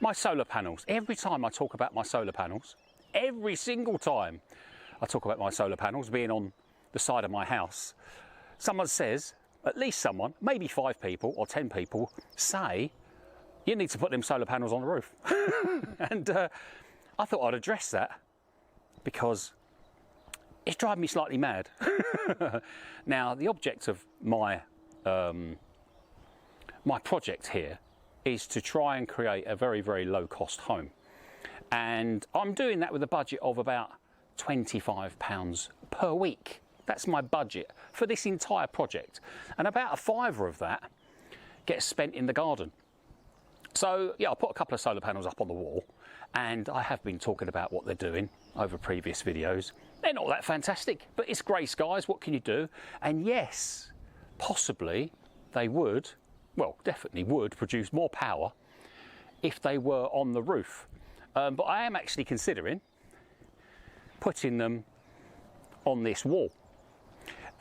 My solar panels. Every time I talk about my solar panels, every single time I talk about my solar panels being on the side of my house, someone says, at least someone, maybe 5 people or 10 people say, you need to put them solar panels on the roof. And I thought I'd address that because it's driving me slightly mad. Now, the object of my my project here is to try and create a very, very low cost home. And I'm doing that with a budget of about £25 per week. That's my budget for this entire project. And about a fiver of that gets spent in the garden. So yeah, I put a couple of solar panels up on the wall, and I have been talking about what they're doing over previous videos. They're not that fantastic, but it's grey skies, what can you do? And yes, possibly they would, well, definitely would produce more power if they were on the roof. But I am actually considering putting them on this wall.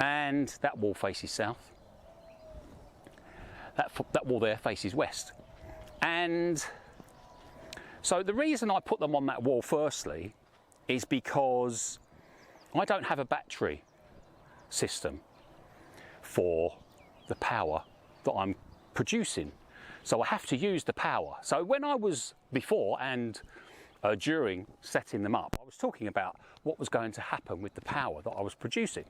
And that wall faces south. That wall there faces west. And so the reason I put them on that wall firstly is because I don't have a battery system for the power that I'm producing. So I have to use the power. So when I was before and during setting them up, I was talking about what was going to happen with the power that I was producing.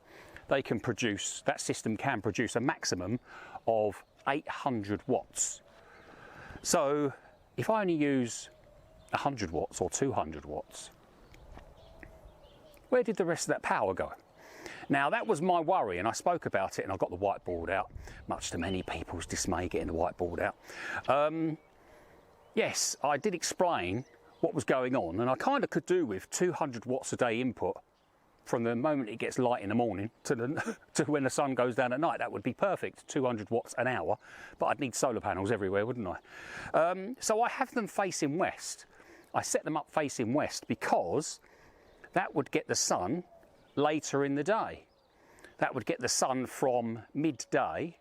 They can produce, that system can produce a maximum of 800 watts. So if I only use 100 watts or 200 watts, where did the rest of that power go? Now that was my worry, and I spoke about it, and I got the whiteboard out, much to many people's dismay getting the whiteboard out. Yes, I did explain what was going on, and I kind of could do with 200 watts a day input from the moment it gets light in the morning to when the sun goes down at night. That would be perfect, 200 watts an hour, but I'd need solar panels everywhere, wouldn't I? So I have them facing west. I set them up facing west because that would get the sun later in the day. That would get the sun from midday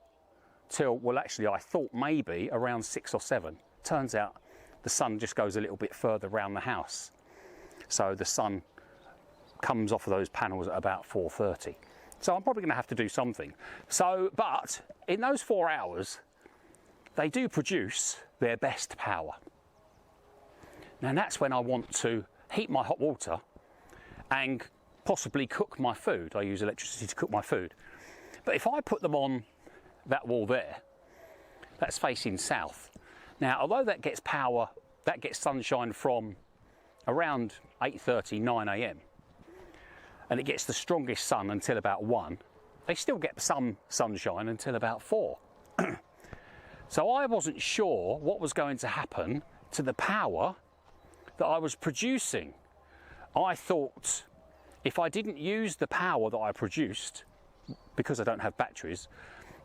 till, well, actually I thought maybe around 6 or 7. Turns out the sun just goes a little bit further around the house. So the sun comes off of those panels at about 4:30. So I'm probably going to have to do something. So, but in those 4 hours, they do produce their best power. Now that's when I want to heat my hot water and possibly cook my food. I use electricity to cook my food. But if I put them on that wall there, that's facing south. Now, although that gets power, that gets sunshine from around 8:30, 9 AM, and it gets the strongest sun until about 1, they still get some sunshine until about 4. So I wasn't sure what was going to happen to the power that I was producing. I thought if I didn't use the power that I produced, because I don't have batteries,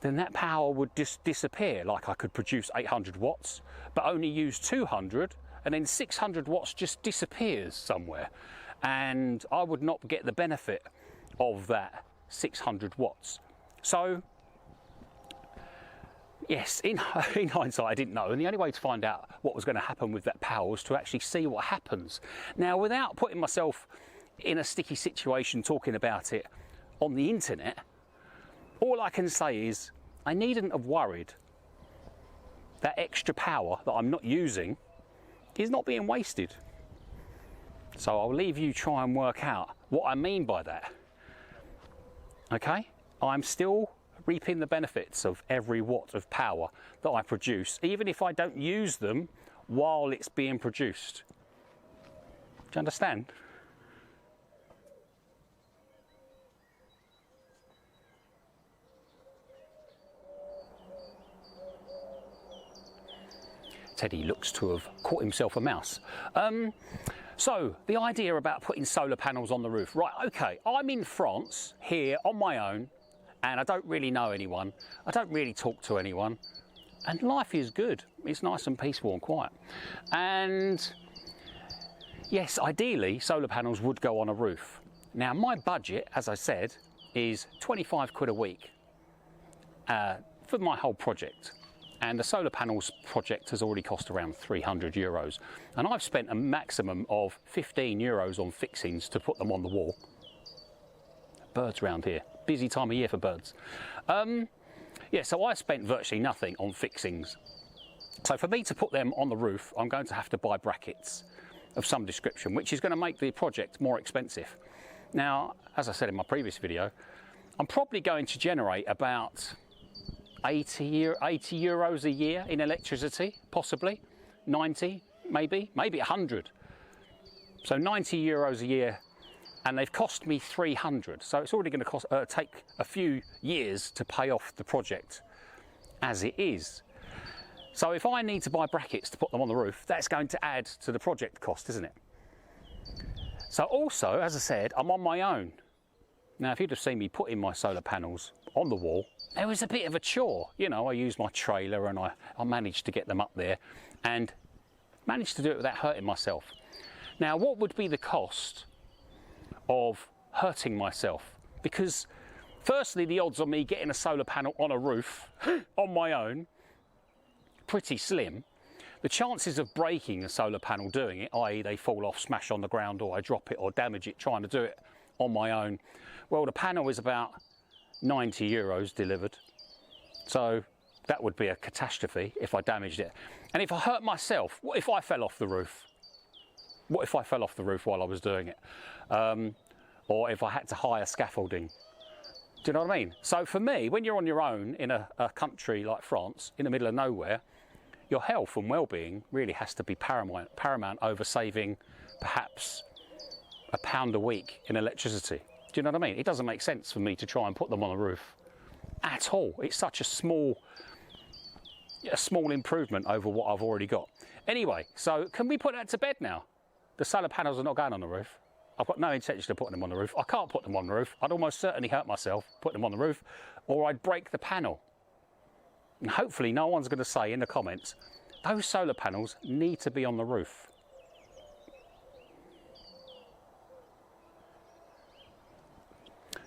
then that power would just disappear. Like I could produce 800 watts, but only use 200, and then 600 watts just disappears somewhere. And I would not get the benefit of that 600 watts. So, yes, in hindsight, I didn't know. And the only way to find out what was going to happen with that power was to actually see what happens. Now, without putting myself in a sticky situation talking about it on the internet, all I can say is I needn't have worried. That extra power that I'm not using is not being wasted. So I'll leave you try and work out what I mean by that. Okay? I'm still reaping the benefits of every watt of power that I produce, even if I don't use them while it's being produced. Do you understand? Teddy looks to have caught himself a mouse. So, the idea about putting solar panels on the roof. Right, okay, I'm in France, here, on my own, and I don't really know anyone. I don't really talk to anyone. And life is good. It's nice and peaceful and quiet. And, yes, ideally, solar panels would go on a roof. Now, my budget, as I said, is 25 quid a week for my whole project. And the solar panels project has already cost around €300. And I've spent a maximum of €15 on fixings to put them on the wall. Birds around here, busy time of year for birds. Yeah, so I spent virtually nothing on fixings. So for me to put them on the roof, I'm going to have to buy brackets of some description, which is going to make the project more expensive. Now, as I said in my previous video, I'm probably going to generate about 80 euros a year in electricity, possibly 90, maybe 100. So 90 euros a year, and they've cost me 300. So it's already going to take a few years to pay off the project as it is. So if I need to buy brackets to put them on the roof, that's going to add to the project cost, isn't it? So also, as I said, I'm on my own. Now, if you'd have seen me putting my solar panels on the wall, it was a bit of a chore. You know, I used my trailer and I managed to get them up there and managed to do it without hurting myself. Now, what would be the cost of hurting myself? Because firstly, the odds of me getting a solar panel on a roof on my own, pretty slim. The chances of breaking a solar panel doing it, i.e. they fall off, smash on the ground, or I drop it or damage it trying to do it on my own, well, the panel is about 90 euros delivered. So that would be a catastrophe if I damaged it. And if I hurt myself, what if I fell off the roof? What if I fell off the roof while I was doing it? Or if I had to hire scaffolding? Do you know what I mean? So for me, when you're on your own in a country like France, in the middle of nowhere, your health and well-being really has to be paramount over saving perhaps £1 a week in electricity. Do you know what I mean? It doesn't make sense for me to try and put them on the roof at all. It's such a small improvement over what I've already got. Anyway, so can we put that to bed now? The solar panels are not going on the roof. I've got no intention of putting them on the roof. I can't put them on the roof. I'd almost certainly hurt myself putting them on the roof, or I'd break the panel. And hopefully no one's going to say in the comments, those solar panels need to be on the roof.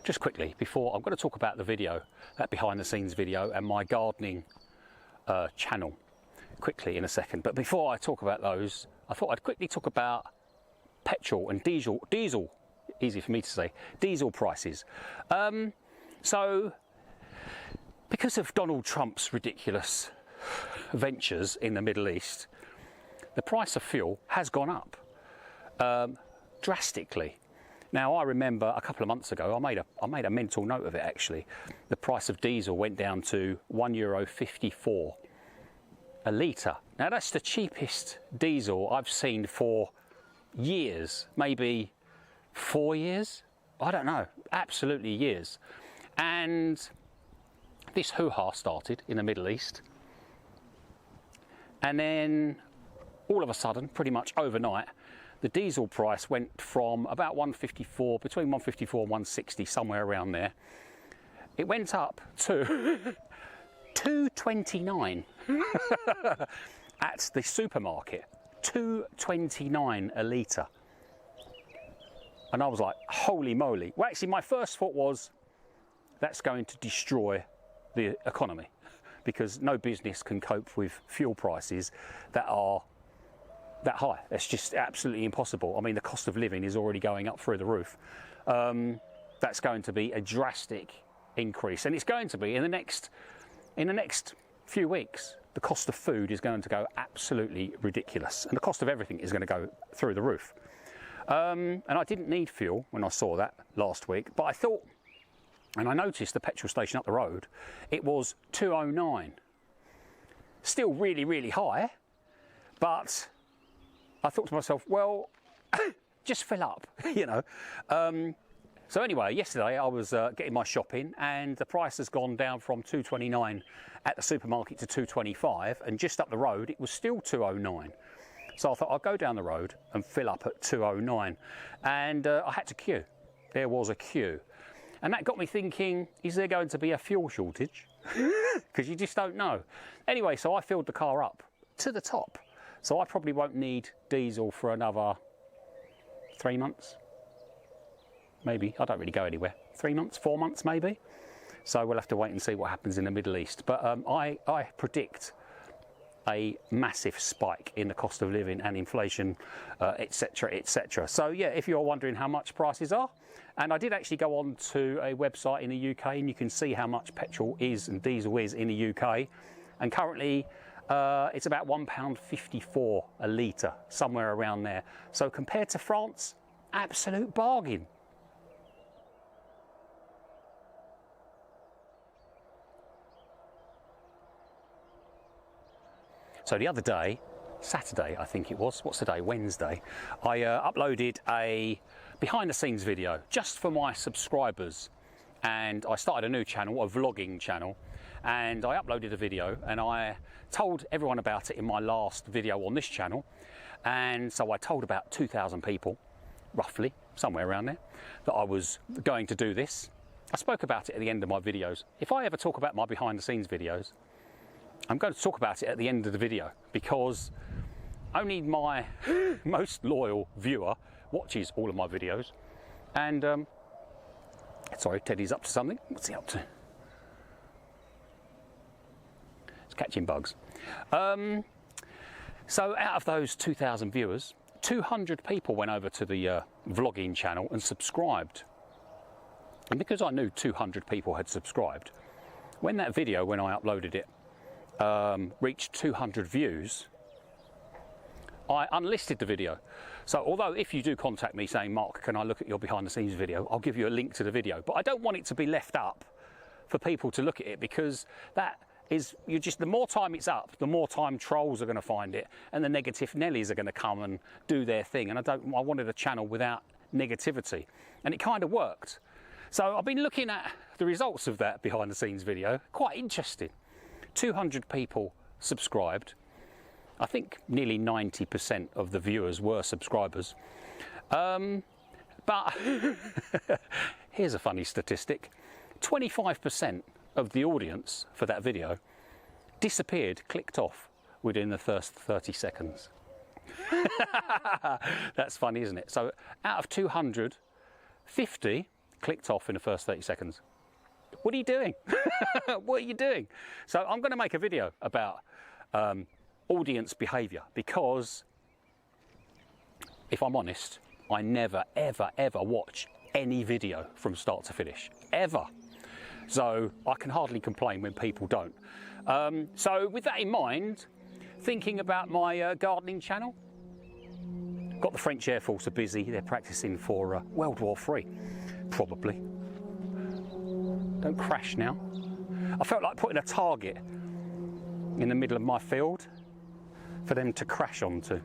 Just quickly, before I'm going to talk about the video, that behind the scenes video and my gardening channel quickly in a second. But before I talk about those, I thought I'd quickly talk about petrol and diesel, easy for me to say, diesel prices. So because of Donald Trump's ridiculous ventures in the Middle East, the price of fuel has gone up drastically. Now, I remember a couple of months ago, I made a mental note of it actually. The price of diesel went down to €1.54 a litre. Now, that's the cheapest diesel I've seen for years, maybe 4 years? I don't know, absolutely years. And this hoo-ha started in the Middle East. And then all of a sudden, pretty much overnight, the diesel price went from about 154, between 154 and 160, somewhere around there. It went up to 2.29 at the supermarket. 2.29 a litre. And I was like, holy moly. Well, actually, my first thought was, that's going to destroy the economy, because no business can cope with fuel prices that are that high. It's just absolutely impossible. I mean, the cost of living is already going up through the roof. That's going to be a drastic increase, and it's going to be in the next few weeks. The cost of food is going to go absolutely ridiculous, and the cost of everything is going to go through the roof. And I didn't need fuel when I saw that last week, but I thought, and I noticed the petrol station up the road, it was 2.09. Still really, really high, but I thought to myself, well, just fill up, you know. So anyway, yesterday I was getting my shopping, and the price has gone down from 2.29 at the supermarket to 2.25, and just up the road it was still 2.09. So I thought I'll go down the road and fill up at 2.09, and I had to queue. There was a queue, and that got me thinking, is there going to be a fuel shortage? Because you just don't know. Anyway, so I filled the car up to the top. So I probably won't need diesel for another 3 months. Maybe. I don't really go anywhere. 3 months, 4 months maybe. So we'll have to wait and see what happens in the Middle East. But I predict a massive spike in the cost of living and inflation, etc., etc. So yeah, if you're wondering how much prices are, and I did actually go on to a website in the UK, and you can see how much petrol is and diesel is in the UK, and currently it's about £1.54 a litre, somewhere around there. So compared to France, absolute bargain. So the other day, Saturday I think it was, what's the day, Wednesday, I uploaded a behind the scenes video just for my subscribers, and I started a new channel, a vlogging channel, and I uploaded a video and I told everyone about it in my last video on this channel, and so I told about 2,000 people, roughly, somewhere around there, that I was going to do this. I spoke about it at the end of my videos. If I ever talk about my behind the scenes videos, I'm going to talk about it at the end of the video, because only my most loyal viewer watches all of my videos. And sorry, Teddy's up to something. What's he up to? He's catching bugs. So out of those 2,000 viewers, 200 people went over to the vlogging channel and subscribed. And because I knew 200 people had subscribed, when that video, when I uploaded it, reached 200 views, I unlisted the video. So although if you do contact me saying, Mark, can I look at your behind the scenes video, I'll give you a link to the video, but I don't want it to be left up for people to look at it, because that is, you just, the more time it's up, the more time trolls are going to find it, and the negative Nellies are going to come and do their thing. And I wanted a channel without negativity, and it kind of worked. So I've been looking at the results of that behind the scenes video, quite interesting. 200 people subscribed. I think nearly 90% of the viewers were subscribers. But here's a funny statistic. 25% of the audience for that video disappeared, clicked off within the first 30 seconds. That's funny, isn't it? So out of 200, 50 clicked off in the first 30 seconds. What are you doing? What are you doing? So I'm going to make a video about audience behaviour, because if I'm honest, I never, ever, ever watch any video from start to finish, ever. So I can hardly complain when people don't. So with that in mind, thinking about my gardening channel, got the French Air Force are busy. They're practicing for World War III, probably. Don't crash now. I felt like putting a target in the middle of my field for them to crash onto.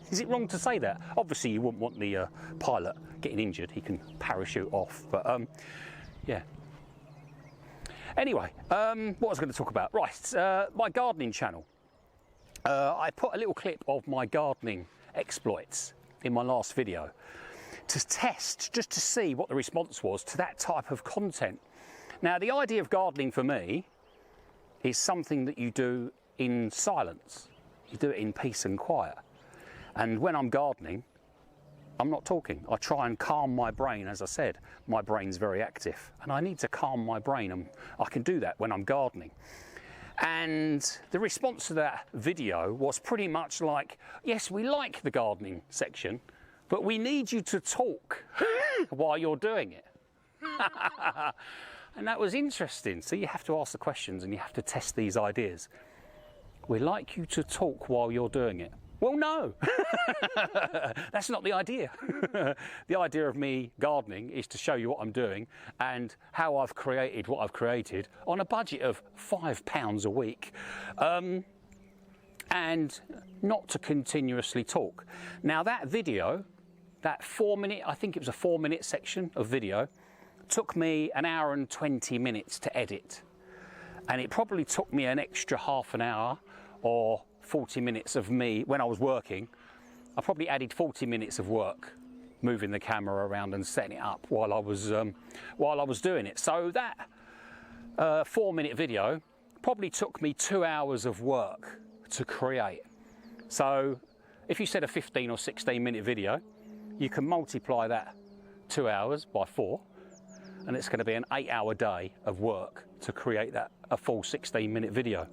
Is it wrong to say that? Obviously you wouldn't want the pilot getting injured. He can parachute off, but yeah. Anyway, what was I going to talk about? Right, my gardening channel. I put a little clip of my gardening exploits in my last video to test, just to see what the response was to that type of content. Now, the idea of gardening for me is something that you do in silence. You do it in peace and quiet. And when I'm gardening, I'm not talking. I try and calm my brain. As I said, my brain's very active, and I need to calm my brain, and I can do that when I'm gardening. And the response to that video was pretty much like, yes, we like the gardening section, but we need you to talk while you're doing it. And that was interesting. So you have to ask the questions and you have to test these ideas. We like you to talk while you're doing it. Well, no, that's not the idea. The idea of me gardening is to show you what I'm doing and how I've created what I've created on a budget of £5 a week, and not to continuously talk. Now that video, that 4-minute, I think it was a 4-minute section of video, took me 1 hour and 20 minutes to edit. And it probably took me an extra half an hour or 40 minutes of me when I was working. I probably added 40 minutes of work moving the camera around and setting it up while I was doing it. So that 4-minute video probably took me 2 hours of work to create. So if you said a 15 or 16 minute video, you can multiply that 2 hours by 4, and it's going to be an 8-hour day of work to create a full 16-minute video.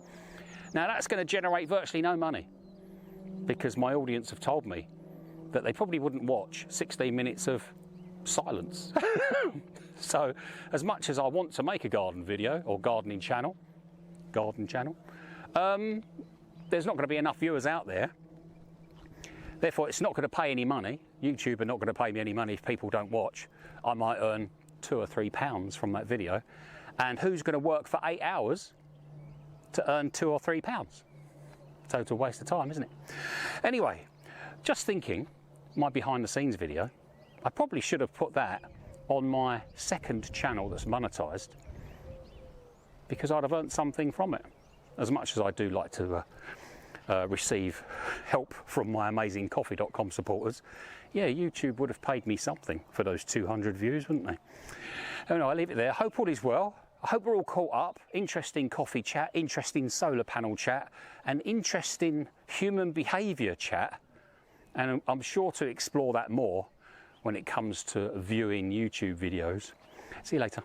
Now that's going to generate virtually no money, because my audience have told me that they probably wouldn't watch 16 minutes of silence. So as much as I want to make a garden video or garden channel, there's not going to be enough viewers out there. Therefore, it's not going to pay any money. YouTube are not going to pay me any money if people don't watch. I might earn £2 or £3 from that video. And who's going to work for 8 hours to earn £2 or £3? Total waste of time, isn't it? Anyway, just thinking, my behind the scenes video, I probably should have put that on my second channel that's monetized, because I'd have earned something from it. As much as I do like to receive help from my amazing coffee.com supporters, yeah, YouTube would have paid me something for those 200 views, wouldn't they? Anyway, I'll leave it there. Hope all is well. I hope we're all caught up. Interesting coffee chat, interesting solar panel chat, and interesting human behaviour chat. And I'm sure to explore that more when it comes to viewing YouTube videos. See you later.